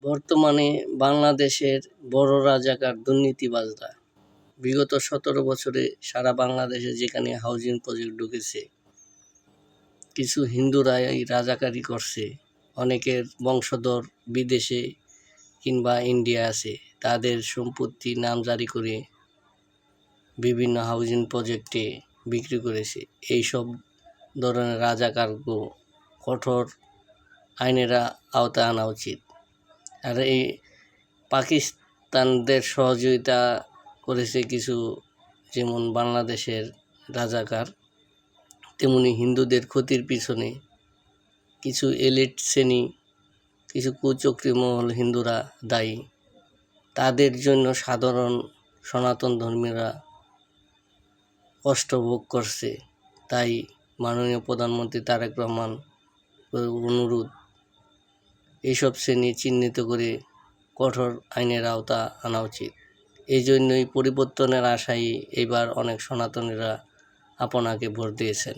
বর্তমানে বাংলাদেশের বড় রাজাকার দুর্নীতিবাজরা। বিগত ১৭ বছরে সারা বাংলাদেশে যেখানে হাউজিং প্রজেক্ট ঢুকেছে, কিছু হিন্দুরা এই রাজাকারি করছে। অনেকের বংশধর বিদেশে কিংবা ইন্ডিয়া আছে, তাদের সম্পত্তি নামজারি করে বিভিন্ন হাউজিং প্রজেক্টে বিক্রি করেছে। এইসব ধরনের রাজাকারকে কঠোর আইনের আওতায় আনা উচিত। আর এই পাকিস্তানদের সহযোগিতা করেছে কিছু, যেমন বাংলাদেশের রাজাকার, তেমনি হিন্দুদের ক্ষতির পিছনে কিছু এলিট শ্রেণী, কিছু কুচক্রী মহল হিন্দুরা দায়ী। তাদের জন্য সাধারণ সনাতন ধর্মীরা কষ্ট ভোগ করছে। তাই মাননীয় প্রধানমন্ত্রী তারেক রহমান অনুরোধ, এইসব শ্রেণী চিহ্নিত করে কঠোর আইনের আওতা আনা উচিত। এই জন্যই পরিবর্তনের আশায় এবার অনেক সনাতনীরা আপনাকে ভোট দিয়েছেন।